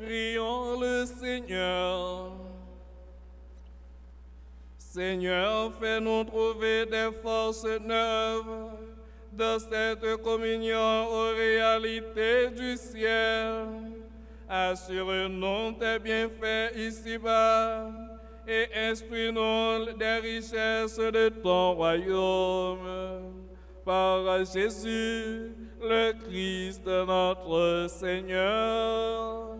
Prions le Seigneur. Seigneur, fais-nous trouver des forces neuves dans cette communion aux réalités du ciel. Assure-nous tes bienfaits ici-bas et instruis-nous des richesses de ton royaume. Par Jésus, le Christ, notre Seigneur.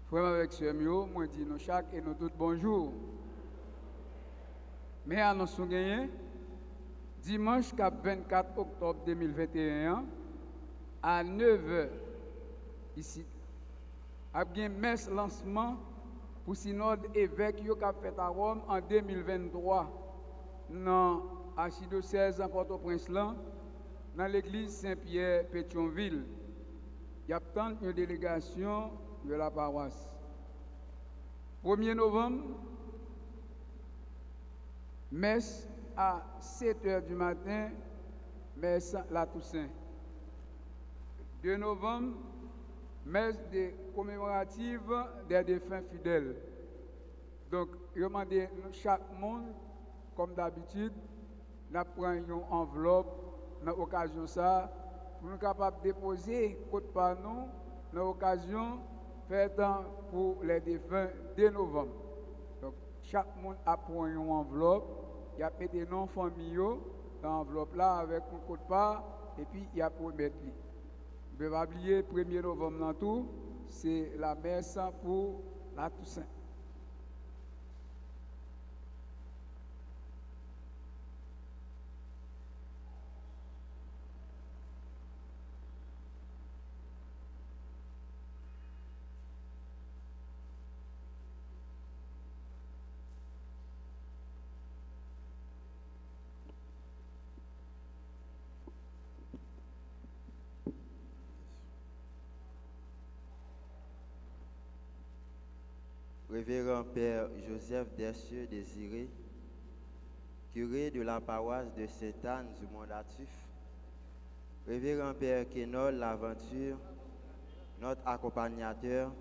Frère avec ce mieux, moi dis nous chaque et nous tous bonjour. Mais annonçons gagné dimanche 24 octobre 2021 à 9h ici. A bien messe lancement pour synode évêque yo qu'a fait à Rome en 2023 dans archidiocèse en Port-au-Prince là dans l'église Saint-Pierre Pétionville. Il y a tant une délégation de la paroisse. 1er novembre, messe à 7h du matin, messe la Toussaint. 2 novembre, messe commémorative des défunts fidèles. Donc, je demande chaque monde, comme d'habitude, nous prenons une enveloppe dans l'occasion ça, pour nous capables de déposer côté par nous, dans l'occasion faite pour les défunts de novembre. Donc, chaque monde a pris une enveloppe, il a mis des noms familiaux dans l'enveloppe là avec un code part et puis il a pour mettre. Vous ne pouvez pas oublier, 1er novembre dans tout, c'est la messe pour la Toussaint. Révérend Père Joseph Descieux Désiré, curé de la paroisse de Sainte-Anne du Mont-Datif, Révérend Père Kenol L'Aventure, notre accompagnateur,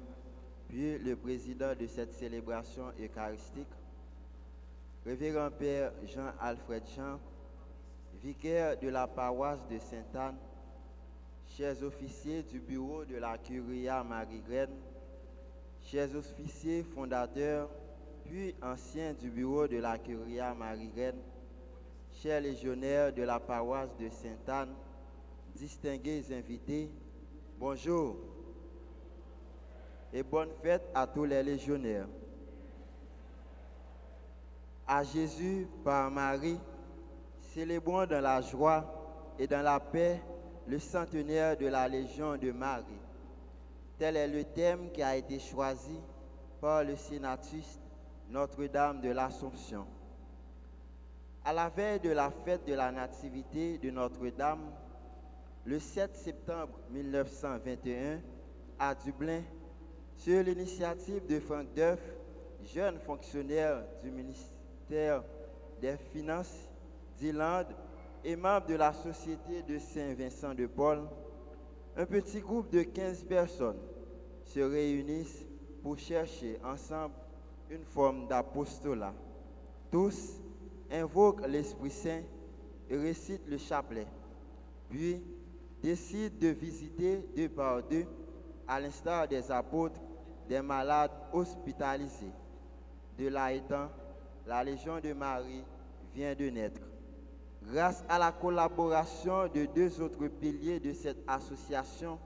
puis le président de cette célébration eucharistique, Révérend Père Jean-Alfred Jean, vicaire de la paroisse de Sainte-Anne, chers officiers du bureau de la Curia Marie-Graine, chers officiers fondateurs, puis anciens du bureau de la Curia Marie-Graine, chers légionnaires de la paroisse de Sainte-Anne, distingués invités, bonjour et bonne fête à tous les légionnaires. À Jésus par Marie, célébrons dans la joie et dans la paix le centenaire de la Légion de Marie. Tel est le thème qui a été choisi par le sénatus Notre-Dame de l'Assomption. À la veille de la fête de la Nativité de Notre-Dame, le 7 septembre 1921, à Dublin, sur l'initiative de Franck Duff, jeune fonctionnaire du ministère des Finances d'Irlande et membre de la Société de Saint-Vincent de Paul, un petit groupe de 15 personnes se réunissent pour chercher ensemble une forme d'apostolat. Tous invoquent l'Esprit Saint et récitent le chapelet, puis décident de visiter deux par deux, à l'instar des apôtres, des malades hospitalisés. De là étant, la Légion de Marie vient de naître. Grâce à la collaboration de deux autres piliers de cette association,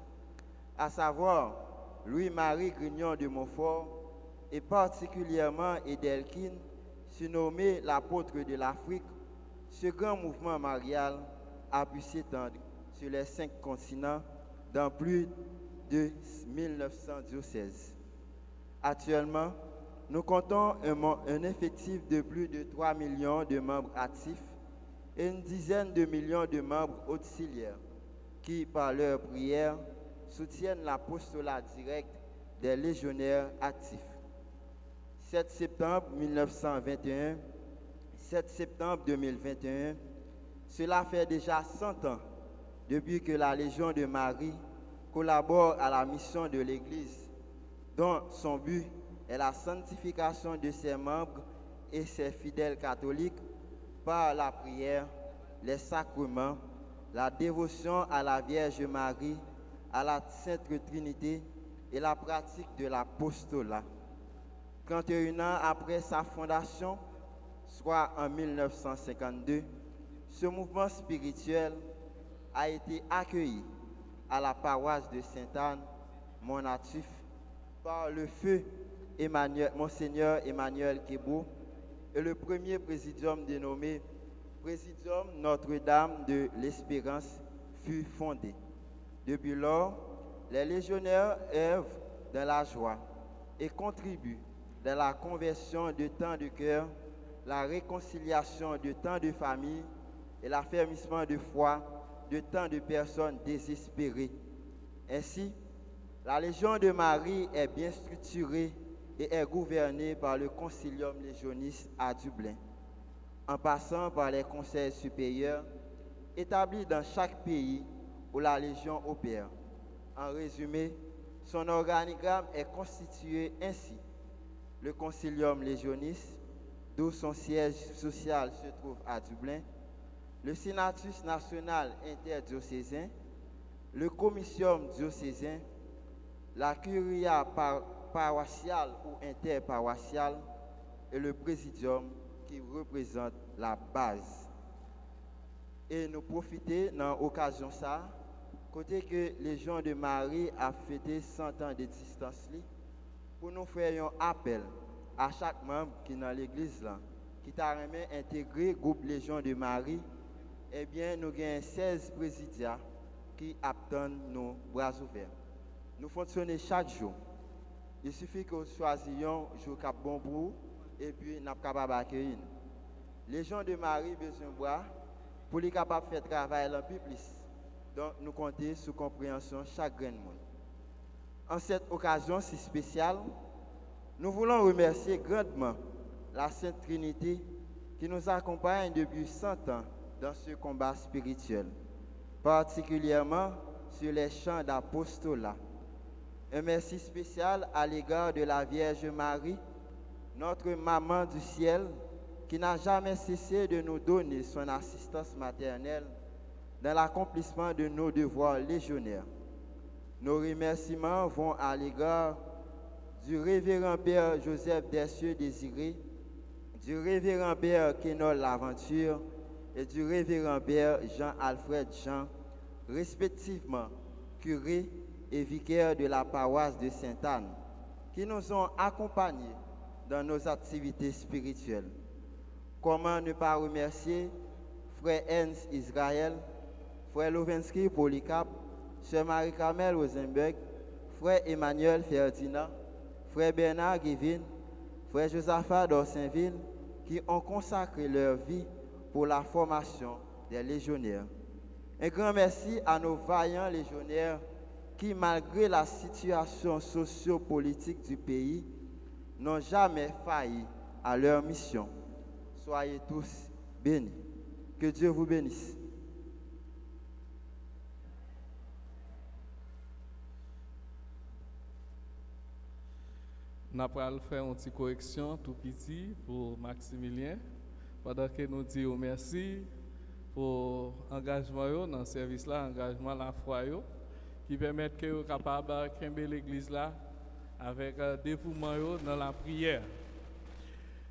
à savoir Louis-Marie Grignon de Montfort et particulièrement Edelkin, surnommé l'apôtre de l'Afrique, ce grand mouvement marial a pu s'étendre sur les 5 continents dans plus de 1900 diocèses. Actuellement, nous comptons un effectif de plus de 3 millions de membres actifs et une dizaine de millions de membres auxiliaires qui, par leur prière, soutiennent l'apostolat direct des légionnaires actifs. 7 septembre 1921, 7 septembre 2021, cela fait déjà 100 ans depuis que la Légion de Marie collabore à la mission de l'Église, dont son but est la sanctification de ses membres et ses fidèles catholiques par la prière, les sacrements, la dévotion à la Vierge Marie, à la Sainte Trinité et la pratique de l'apostolat. 31 ans après sa fondation, soit en 1952, ce mouvement spirituel a été accueilli à la paroisse de Sainte-Anne, Mont-Natif, par le feu Monseigneur Emmanuel Kebo et le premier présidium dénommé Présidium Notre-Dame de l'Espérance fut fondé. Depuis lors, les légionnaires œuvrent dans la joie et contribuent dans la conversion de tant de cœurs, la réconciliation de tant de familles et l'affermissement de foi de tant de personnes désespérées. Ainsi, la Légion de Marie est bien structurée et est gouvernée par le Concilium légioniste à Dublin, en passant par les conseils supérieurs établis dans chaque pays où la Légion opère. En résumé, son organigramme est constitué ainsi: le Concilium légioniste, d'où son siège social se trouve à Dublin, le Senatus national interdiocésain, le Comitium diocésain, la Curia paroissiale ou interparoissiale et le Présidium qui représente la base. Et nous profiter dans l'occasion ça, côté que Légion de Marie a fêté 100 ans d'existence, pour nous faire un appel à chaque membre qui est dans l'église là, qui t'a intégré le groupe Légion de Marie. Eh bien, nous avons 16 présidiats qui attendent nos bras ouverts. Nous fonctionnons chaque jour. Il suffit que nous choisissions un jour qui est bon pour vous et puis nous sommes capables d'accueillir. Les gens de Marie besoin de bras pour les capables de faire travail un peu plus. Donc, nous comptons sur la compréhension de chaque grand monde. En cette occasion si spéciale, nous voulons remercier grandement la Sainte Trinité qui nous accompagne depuis 100 ans dans ce combat spirituel, particulièrement sur les champs d'apostolat. Un merci spécial à l'égard de la Vierge Marie, notre maman du ciel, qui n'a jamais cessé de nous donner son assistance maternelle dans l'accomplissement de nos devoirs légionnaires. Nos remerciements vont à l'égard du révérend Père Joseph Dessieux Désiré, du révérend Père Kénol L'Aventure et du révérend Père Jean-Alfred Jean, respectivement curé et vicaire de la paroisse de Sainte-Anne, qui nous ont accompagnés dans nos activités spirituelles. Comment ne pas remercier Frère Ernst Israël, Frère Lovensky Polycarpe, Sœur Marie-Carmel Rosenberg, Frère Emmanuel Ferdinand, Frère Bernard Guivin, Frère Josaphat d'Orsainville, qui ont consacré leur vie pour la formation des légionnaires. Un grand merci à nos vaillants légionnaires qui, malgré la situation socio-politique du pays, n'ont jamais failli à leur mission. Soyez tous bénis. Que Dieu vous bénisse. Nous allons faire une petite correction tout petit pour Maximilien. Pendant que nous disons merci pour l'engagement dans le service là, l'engagement la foi, qui permet que vous soyez capable de camper l'église là avec un dévouement dans la prière.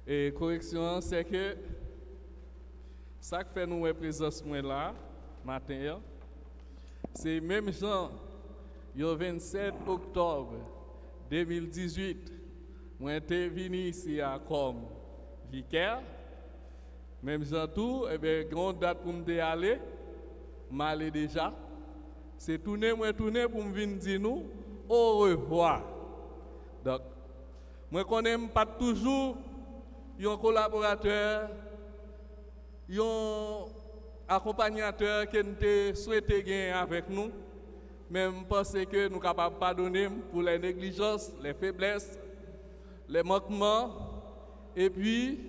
Et correction, c'est que ça qui fait nous présence là, matin, c'est même Jean, le 27 octobre 2018, moi j'étais venu ici comme vicaire. Même Jean tout, eh bien, grande date pour me aller, m'aller déjà. C'est tourner pour me venir dire nous au revoir. Donc, moi je connais pas toujours un collaborateur, un accompagnateur que nous souhaitons gagner avec nous, mais je pense que nous sommes capables de pardonner pour les négligences, les faiblesses, les manquements. Et puis,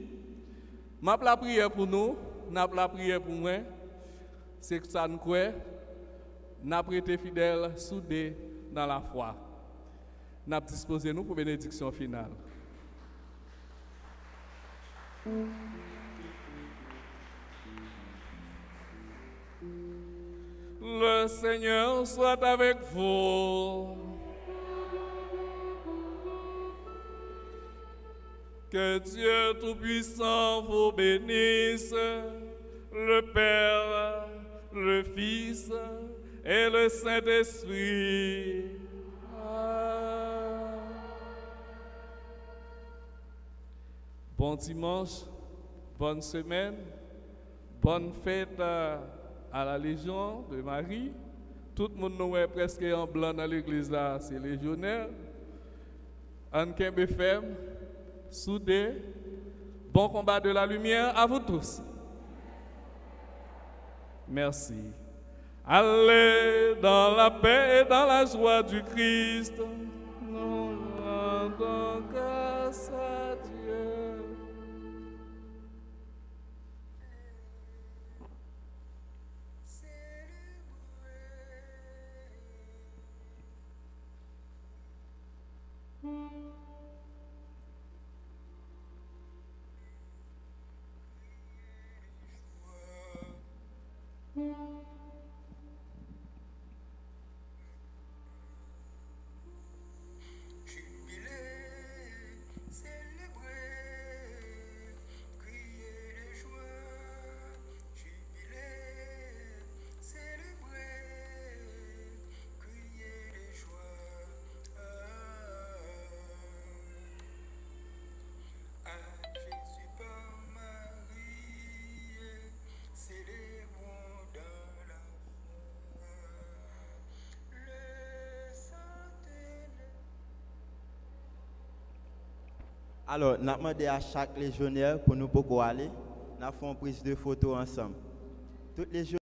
je la prière pour nous, je la prière pour moi, c'est que ça nous croit, nous avons été fidèles, soudés dans la foi. Nous avons disposé nous pour la bénédiction finale. Le Seigneur soit avec vous. Que Dieu Tout-Puissant vous bénisse, le Père, le Fils et le Saint-Esprit. Bon dimanche, bonne semaine, bonne fête à la Légion de Marie. Tout le monde nous est presque en blanc dans l'église là, c'est légionnaire. En Kembefem, soudé, bon combat de la lumière à vous tous. Merci. Allez dans la paix et dans la joie du Christ. Nous rendons grâce à Dieu. Alors, nous avons demandé à chaque légionnaire pour nous pouvoir aller, nous avons fait une prise de photo ensemble. Toutes les